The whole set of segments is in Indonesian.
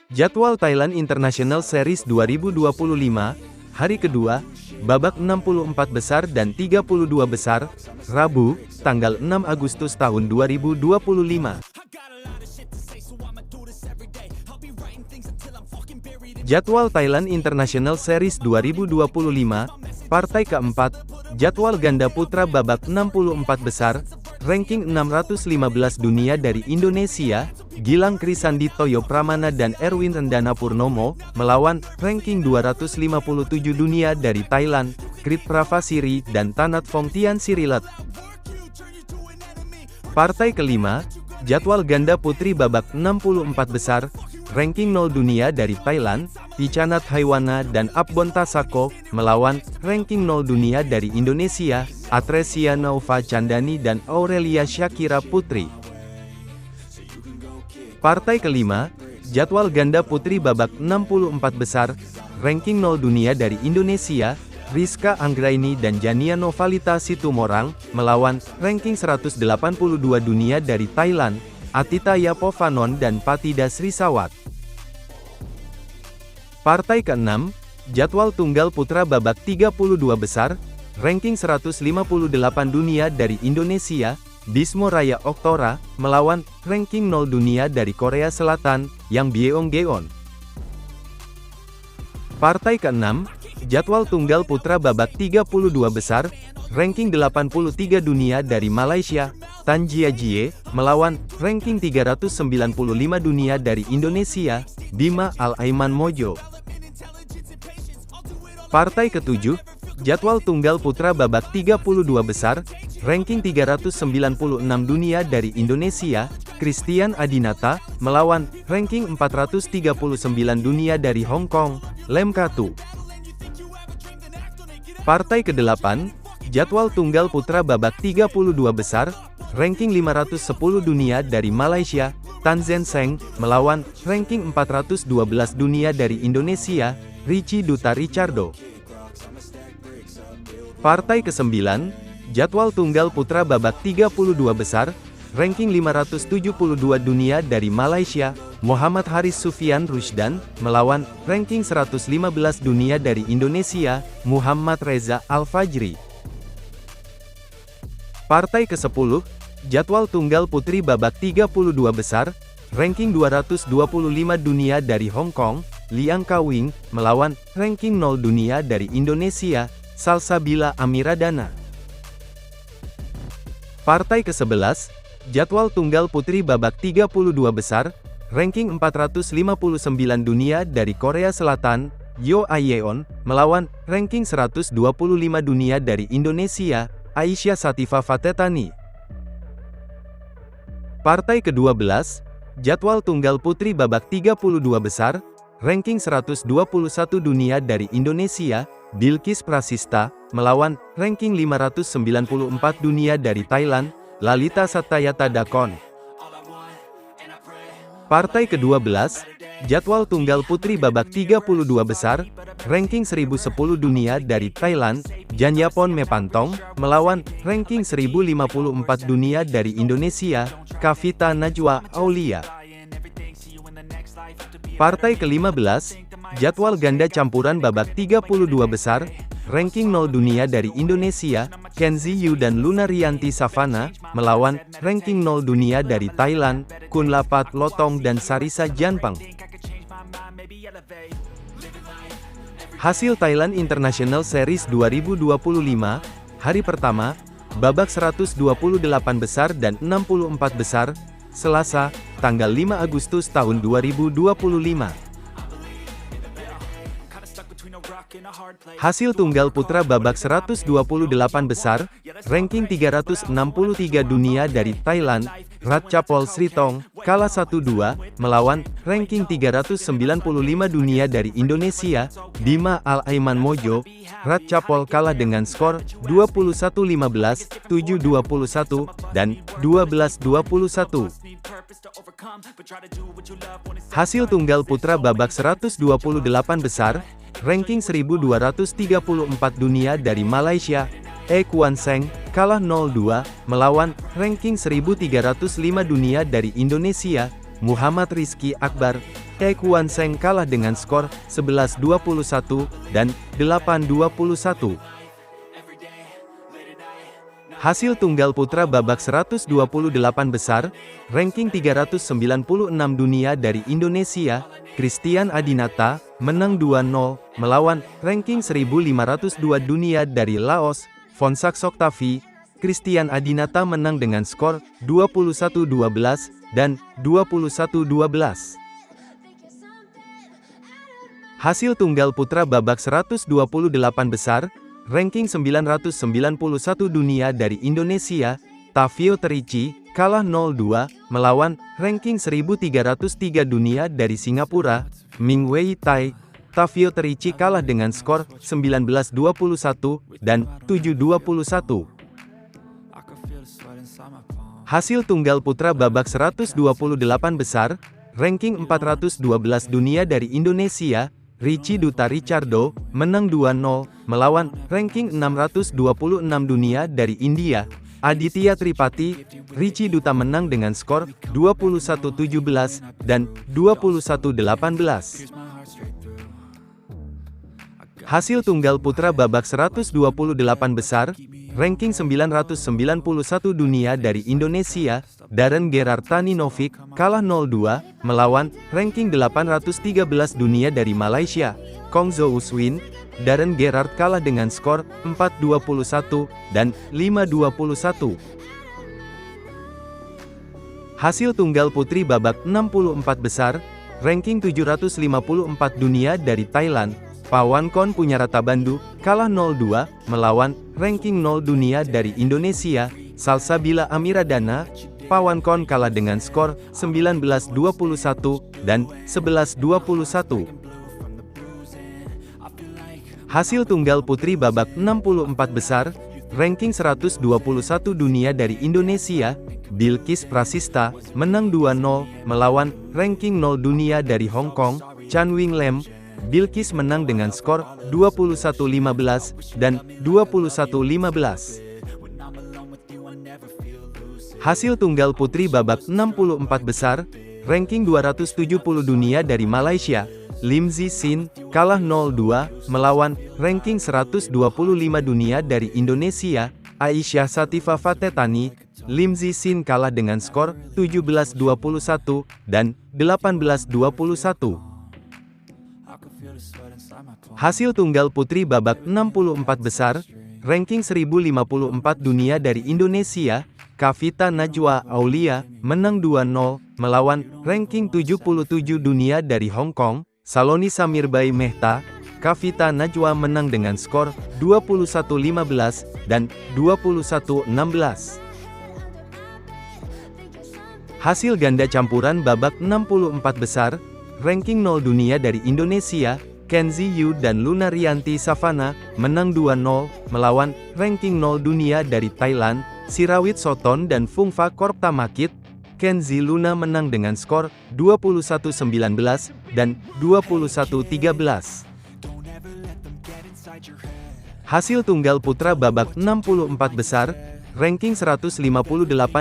Jadwal Thailand International Series 2025, hari kedua, babak 64 besar dan 32 besar, Rabu, tanggal 6 Agustus tahun 2025. Jadwal Thailand International Series 2025, partai keempat, jadwal ganda putra babak 64 besar, ranking 615 dunia dari Indonesia, Gilang Krisandi Toyo Pramana dan Erwin Rendana Purnomo, melawan ranking 257 dunia dari Thailand, Krit Pravasiri dan Thanathorn Sirilat. Partai kelima, jadwal ganda putri babak 64 besar, ranking 0 dunia dari Thailand, Pichanat Haiwana dan Apbonta Sako, melawan ranking 0 dunia dari Indonesia, Atresia Nova Chandani dan Aurelia Shakira Putri. Partai kelima, jadwal ganda putri babak 64 besar, ranking 0 dunia dari Indonesia, Rizka Anggraini dan Jania Novalita Situmorang, melawan ranking 182 dunia dari Thailand, Atita Yapovanon dan Patida Srisawat. Partai keenam, jadwal tunggal putra babak 32 besar, ranking 158 dunia dari Indonesia, Bismo Raya Oktora, melawan ranking 0 dunia dari Korea Selatan, Yang Byeong-geon. Partai keenam, jadwal tunggal putra babak 32 besar, ranking 83 dunia dari Malaysia, Tan Jie, melawan ranking 395 dunia dari Indonesia, Bima Al-Aiman Mojo. Partai ketujuh, jadwal tunggal putra babak 32 besar, ranking 396 dunia dari Indonesia, Christian Adinata, melawan ranking 439 dunia dari Hong Kong, Lem Katu. Partai ke-8, jadwal tunggal putra babak 32 besar, ranking 510 dunia dari Malaysia, Tan Zen Seng, melawan ranking 412 dunia dari Indonesia, Richie Duta Richardo. Partai ke-9, jadwal tunggal putra babak 32 besar, ranking 572 dunia dari Malaysia, Muhammad Haris Sufian Rushdan, melawan ranking 115 dunia dari Indonesia, Muhammad Reza Al-Fajri. Partai ke-10, jadwal tunggal putri babak 32 besar, ranking 225 dunia dari Hong Kong, Liang Kawing, melawan ranking 0 dunia dari Indonesia, Salsabila Amiradana. Partai ke-11, jadwal tunggal putri babak 32 besar, ranking 459 dunia dari Korea Selatan, Yo Ayeon, melawan ranking 125 dunia dari Indonesia, Aisyah Sativa Fatetani. Partai ke-12, jadwal tunggal putri babak 32 besar, ranking 121 dunia dari Indonesia, Bilkis Prasista, melawan ranking 594 dunia dari Thailand, Lalita Satyayata Dakon. Partai ke-12, jadwal tunggal putri babak 32 besar, ranking 1010 dunia dari Thailand, Janyapon Mepantong, melawan ranking 1054 dunia dari Indonesia, Kavita Najwa Aulia. Partai ke-15, jadwal ganda campuran babak 32 besar, ranking 0 dunia dari Indonesia, Kenzi Yu dan Luna Rianti Savana, melawan ranking 0 dunia dari Thailand, Kunlapat Lotong dan Sarisa Janpeng. Hasil Thailand International Series 2025, hari pertama, babak 128 besar dan 64 besar, Selasa, tanggal 5 Agustus tahun 2025. Hasil tunggal putra babak 128 besar, ranking 363 dunia dari Thailand, Ratchapol Sritong, kalah 1-2, melawan ranking 395 dunia dari Indonesia, Bima Al-Aiman Mojo. Ratchapol kalah dengan skor 21-15, 7-21, dan 12-21. Hasil tunggal putra babak 128 besar, ranking 1234 dunia dari Malaysia, Kwon Seng, kalah 0-2, melawan ranking 1305 dunia dari Indonesia, Muhammad Rizky Akbar. Kwon Seng kalah dengan skor 11-21, dan 8-21. Hasil tunggal putra babak 128 besar, ranking 396 dunia dari Indonesia, Christian Adinata, menang 2-0, melawan ranking 1502 dunia dari Laos, Phonsak Soktavi. Christian Adinata menang dengan skor 21-12, dan 21-12. Hasil tunggal putra babak 128 besar, ranking 991 dunia dari Indonesia, Tavio Terici, kalah 0-2, melawan ranking 1303 dunia dari Singapura, Ming Wei Tai. Tavio Terici kalah dengan skor 19-21, dan 7-21. Hasil tunggal putra babak 128 besar, ranking 412 dunia dari Indonesia, Richie Duta Richardo, menang 2-0, melawan ranking 626 dunia dari India, Aditya Tripati. Richie Duta menang dengan skor 21-17, dan 21-18. Hasil tunggal putra babak 128 besar, ranking 991 dunia dari Indonesia, Darren Gerard Taninovic, kalah 0-2, melawan ranking 813 dunia dari Malaysia, Kong Zhou Uswin. Darren Gerard kalah dengan skor 4-21, dan 5-21. Hasil tunggal putri babak 64 besar, ranking 754 dunia dari Thailand, Pawankon Punyaratabandu, kalah 0-2, melawan ranking 0 dunia dari Indonesia, Salsabila Amiradana. Pawankon kalah dengan skor 19-21, dan 11-21. Hasil tunggal putri babak 64 besar, ranking 121 dunia dari Indonesia, Bilkis Prasista, menang 2-0, melawan ranking 0 dunia dari Hong Kong, Chan Wing Lem. Bilkis menang dengan skor 21-15, dan 21-15. Hasil tunggal putri babak 64 besar, ranking 270 dunia dari Malaysia, Lim Zi Xin, kalah 0-2, melawan ranking 125 dunia dari Indonesia, Aisyah Satifah Fatetani. Lim Zi Xin kalah dengan skor 17-21, dan 18-21. Hasil tunggal putri babak 64 besar, ranking 1054 dunia dari Indonesia, Kavita Najwa Aulia, menang 2-0, melawan ranking 77 dunia dari Hong Kong, Saloni Samirbai Mehta. Kavita Najwa menang dengan skor 21-15, dan 21-16. Hasil ganda campuran babak 64 besar, ranking 0 dunia dari Indonesia, Kenzi Yu dan Luna Rianti Savana, menang 2-0, melawan ranking 0 dunia dari Thailand, Sirawit Soton dan Phongpha Korptamakit. Kenzi Luna menang dengan skor 21-19, dan 21-13. Hasil tunggal putra babak 64 besar, ranking 158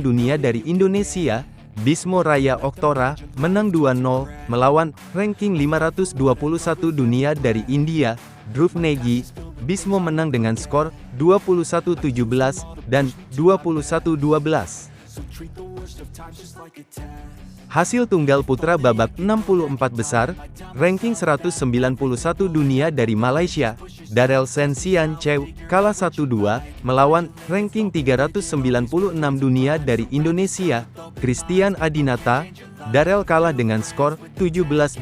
dunia dari Indonesia, Bismo Raya Oktora, menang 2-0, melawan ranking 521 dunia dari India, Dhruv Negi. Bismo menang dengan skor 21-17, dan 21-12. Hasil tunggal putra babak 64 besar, ranking 191 dunia dari Malaysia, Darrell Sen Sian Chew, kalah 1-2, melawan ranking 396 dunia dari Indonesia, Christian Adinata. Darrell kalah dengan skor 17-21,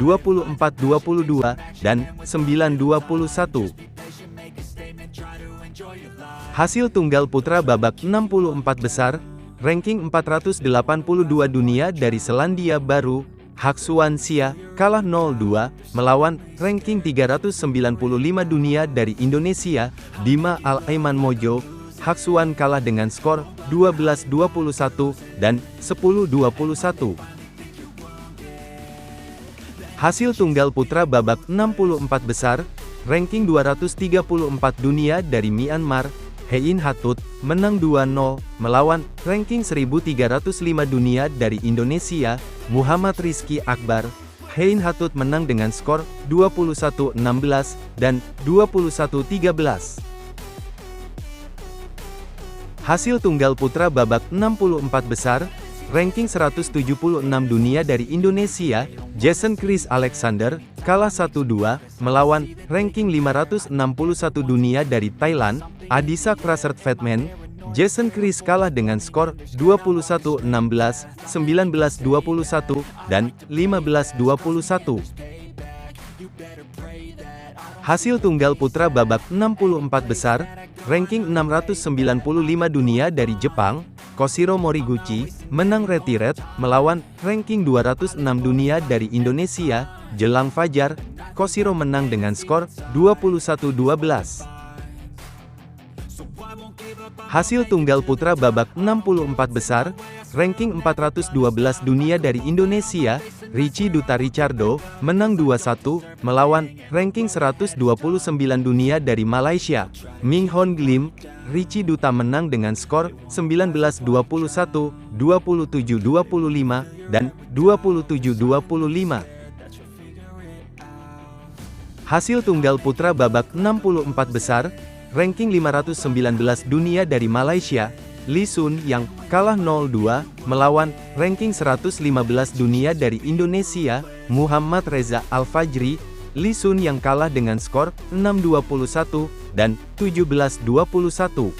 24-22, dan 9-21. Hasil tunggal putra babak 64 besar, ranking 482 dunia dari Selandia Baru, Haksuan Sia, kalah 0-2, melawan ranking 395 dunia dari Indonesia, Dima Al-Aiman Mojo. Haksuan kalah dengan skor 12-21, dan 10-21. Hasil tunggal putra babak 64 besar, ranking 234 dunia dari Myanmar, Hein Hatut, menang 2-0, melawan, ranking 1305 dunia dari Indonesia, Muhammad Rizky Akbar. Hein Hatut menang dengan skor 21-16, dan 21-13. Hasil tunggal putra babak 64 besar, ranking 176 dunia dari Indonesia, Jason Chris Alexander, kalah 1-2, melawan, ranking 561 dunia dari Thailand, Adisa Prasertvetman. Jason Chris kalah dengan skor 21-16, 19-21, dan 15-21. Hasil tunggal putra babak 64 besar, ranking 695 dunia dari Jepang, Koshiro Moriguchi, menang retiret, melawan, ranking 206 dunia dari Indonesia, Jelang Fajar. Koshiro menang dengan skor 21-12. Hasil tunggal putra babak 64 besar, ranking 412 dunia dari Indonesia, Richie Duta Richardo, menang 2-1, melawan, ranking 129 dunia dari Malaysia, Ming Hon Glim. Richie Duta menang dengan skor 19-21, 27-25, dan 27-25. Hasil tunggal putra babak 64 besar, ranking 519 dunia dari Malaysia, Lee Sun Yang, kalah 0-2, melawan, ranking 115 dunia dari Indonesia, Muhammad Reza Al-Fajri. Lee Sun Yang kalah dengan skor 6-21, dan 17-21.